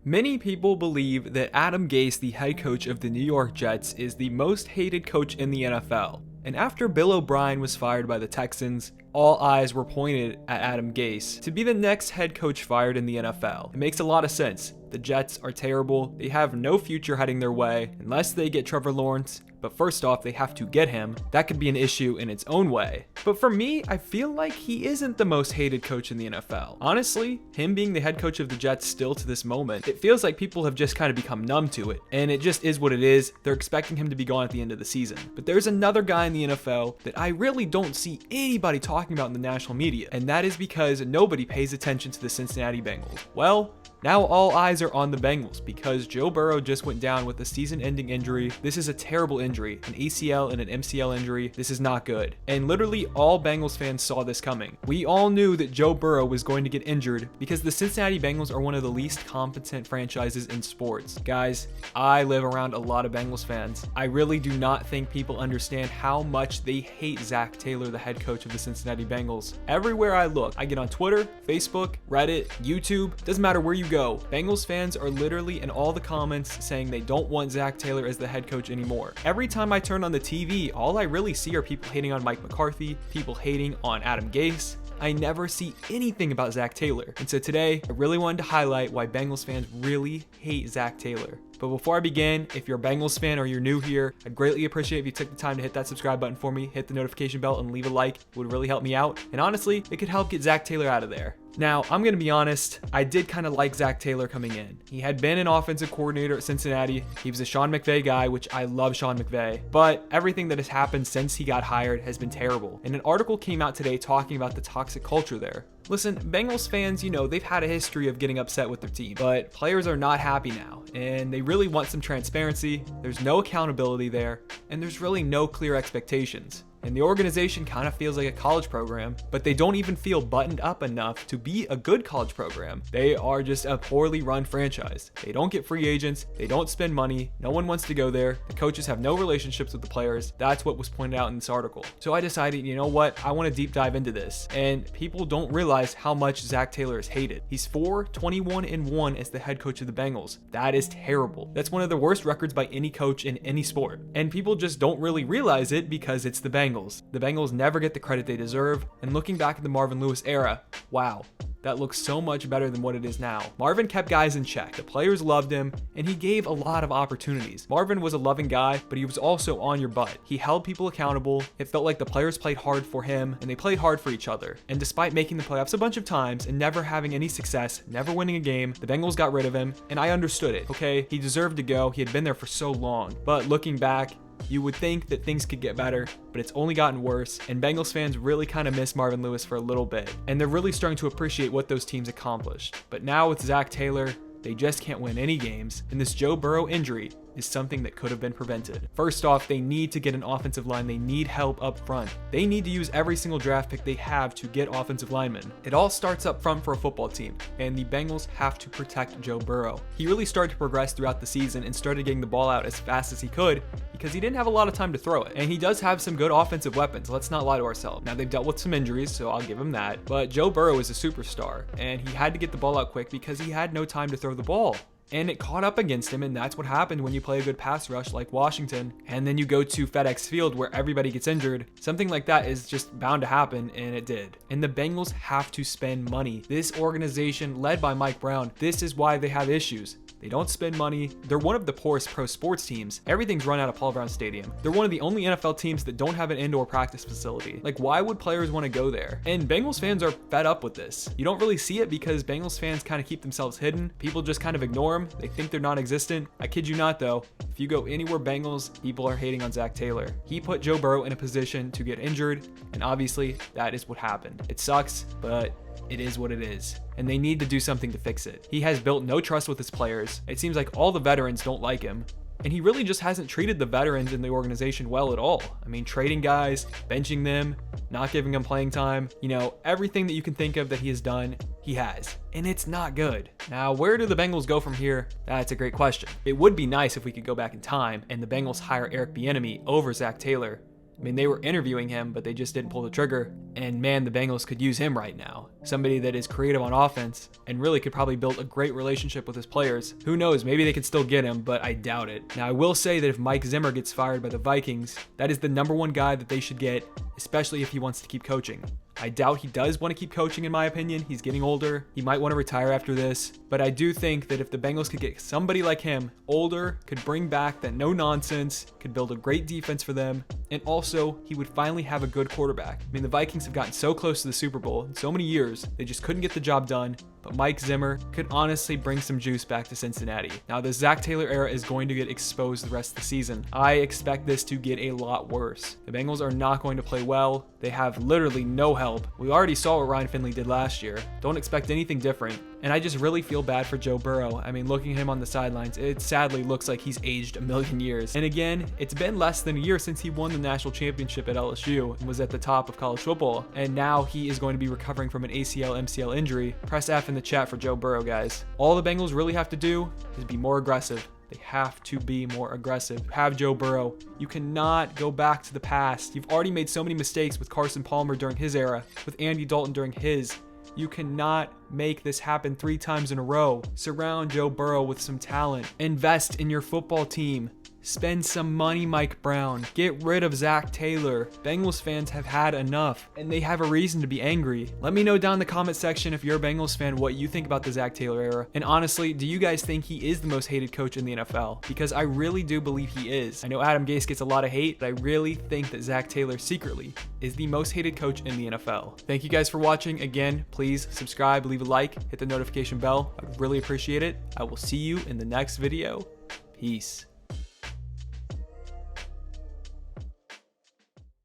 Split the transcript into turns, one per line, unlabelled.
Many people believe that Adam Gase, the head coach of the New York Jets, is the most hated coach in the NFL. And after Bill O'Brien was fired by the Texans, all eyes were pointed at Adam Gase to be the next head coach fired in the NFL. It makes a lot of sense. The Jets are terrible. They have no future heading their way unless they get Trevor Lawrence. But first off, they have to get him. That could be an issue in its own way. But for me, I feel like he isn't the most hated coach in the NFL. Honestly, him being the head coach of the Jets still to this moment, it feels like people have just kind of become numb to it. And it just is what it is. They're expecting him to be gone at the end of the season. But there's another guy in the NFL that I really don't see anybody talking about in the national media. And that is because nobody pays attention to the Cincinnati Bengals. Well, now all eyes are on the Bengals because Joe Burrow just went down with a season-ending injury. This is a terrible injury, an ACL and an MCL injury. This is not good. And literally all Bengals fans saw this coming. We all knew that Joe Burrow was going to get injured because the Cincinnati Bengals are one of the least competent franchises in sports. Guys, I live around a lot of Bengals fans. I really do not think people understand how much they hate Zac Taylor, the head coach of the Cincinnati Bengals. Everywhere I look, I get on Twitter, Facebook, Reddit, YouTube, doesn't matter where you go. Bengals fans are literally in all the comments saying they don't want Zac Taylor as the head coach anymore. Every time I turn on the TV, all I really see are people hating on Mike McCarthy, people hating on Adam Gase. I never see anything about Zac Taylor. And so today, I really wanted to highlight why Bengals fans really hate Zac Taylor. But before I begin, if you're a Bengals fan or you're new here, I'd greatly appreciate if you took the time to hit that subscribe button for me, hit the notification bell, and leave a like. It would really help me out. And honestly, it could help get Zac Taylor out of there. Now, I'm going to be honest, I did kind of like Zac Taylor coming in. He had been an offensive coordinator at Cincinnati. He was a Sean McVay guy, which I love Sean McVay. But everything that has happened since he got hired has been terrible. And an article came out today talking about the toxic culture there. Listen, Bengals fans, they've had a history of getting upset with their team, but players are not happy now, and they really want some transparency. There's no accountability there, and there's really no clear expectations. And the organization kind of feels like a college program, but they don't even feel buttoned up enough to be a good college program. They are just a poorly run franchise. They don't get free agents. They don't spend money. No one wants to go there. The coaches have no relationships with the players. That's what was pointed out in this article. So I decided, you know what? I want to deep dive into this. And people don't realize how much Zac Taylor is hated. He's 4-21-1 as the head coach of the Bengals. That is terrible. That's one of the worst records by any coach in any sport. And people just don't really realize it because it's the Bengals. The Bengals never get the credit they deserve, and looking back at the Marvin Lewis era, wow, that looks so much better than what it is now. Marvin kept guys in check. The players loved him, and he gave a lot of opportunities. Marvin was a loving guy, but he was also on your butt. He held people accountable. It felt like the players played hard for him, and they played hard for each other. And despite making the playoffs a bunch of times and never having any success, never winning a game, the Bengals got rid of him, and I understood it. Okay, he deserved to go. He had been there for so long. But looking back, you would think that things could get better, but it's only gotten worse, and Bengals fans really kind of miss Marvin Lewis for a little bit, and they're really starting to appreciate what those teams accomplished. But now with Zac Taylor, they just can't win any games, and this Joe Burrow injury is something that could have been prevented. First off, they need to get an offensive line. They need help up front. They need to use every single draft pick they have to get offensive linemen. It all starts up front for a football team, and the Bengals have to protect Joe Burrow. He really started to progress throughout the season and started getting the ball out as fast as he could because he didn't have a lot of time to throw it. And he does have some good offensive weapons. Let's not lie to ourselves. Now, they've dealt with some injuries, so I'll give him that. But Joe Burrow is a superstar, and he had to get the ball out quick because he had no time to throw the ball. And it caught up against him, and that's what happened when you play a good pass rush like Washington, and then you go to FedEx Field where everybody gets injured. Something like that is just bound to happen, and it did. And the Bengals have to spend money. This organization, led by Mike Brown, this is why they have issues. They don't spend money. They're one of the poorest pro sports teams. Everything's run out of Paul Brown Stadium. They're one of the only NFL teams that don't have an indoor practice facility. Like, why would players want to go there? And Bengals fans are fed up with this. You don't really see it because Bengals fans kind of keep themselves hidden. People just kind of ignore them. They think they're non-existent. I kid you not, though. If you go anywhere Bengals, people are hating on Zac Taylor. He put Joe Burrow in a position to get injured, and obviously that is what happened. It sucks, but it is what it is, and they need to do something to fix it. He has built no trust with his players. It seems like all the veterans don't like him, and he really just hasn't treated the veterans in the organization well at all. I mean, trading guys, benching them, not giving them playing time, everything that you can think of that he has done, he has, and it's not good. Now, where do the Bengals go from here? That's a great question. It would be nice if we could go back in time and the Bengals hire Eric Bieniemy over Zac Taylor, I mean, they were interviewing him, but they just didn't pull the trigger. And man, the Bengals could use him right now. Somebody that is creative on offense and really could probably build a great relationship with his players. Who knows, maybe they could still get him, but I doubt it. Now, I will say that if Mike Zimmer gets fired by the Vikings, that is the #1 guy that they should get, especially if he wants to keep coaching. I doubt he does want to keep coaching, in my opinion. He's getting older. He might want to retire after this. But I do think that if the Bengals could get somebody like him, older, could bring back that no nonsense, could build a great defense for them, and also he would finally have a good quarterback. I mean, the Vikings have gotten so close to the Super Bowl in so many years, they just couldn't get the job done. But Mike Zimmer could honestly bring some juice back to Cincinnati. Now, the Zac Taylor era is going to get exposed the rest of the season. I expect this to get a lot worse. The Bengals are not going to play well. They have literally no help. We already saw what Ryan Finley did last year. Don't expect anything different. And I just really feel bad for Joe Burrow. I mean, looking at him on the sidelines, it sadly looks like he's aged a million years. And again, it's been less than a year since he won the national championship at LSU and was at the top of college football. And now he is going to be recovering from an ACL, MCL injury. Press F in the chat for Joe Burrow, guys. All the Bengals really have to do is be more aggressive. They have to be more aggressive. You have Joe Burrow. You cannot go back to the past. You've already made so many mistakes with Carson Palmer during his era, with Andy Dalton during his. You cannot make this happen 3 times in a row. Surround Joe Burrow with some talent. Invest in your football team. Spend some money, Mike Brown. Get rid of Zac Taylor. Bengals fans have had enough, and they have a reason to be angry. Let me know down in the comment section if you're a Bengals fan what you think about the Zac Taylor era. And honestly, do you guys think he is the most hated coach in the NFL? Because I really do believe he is. I know Adam Gase gets a lot of hate, but I really think that Zac Taylor secretly is the most hated coach in the NFL. Thank you guys for watching. Again, please subscribe, leave a like, hit the notification bell. I'd really appreciate it. I will see you in the next video. Peace.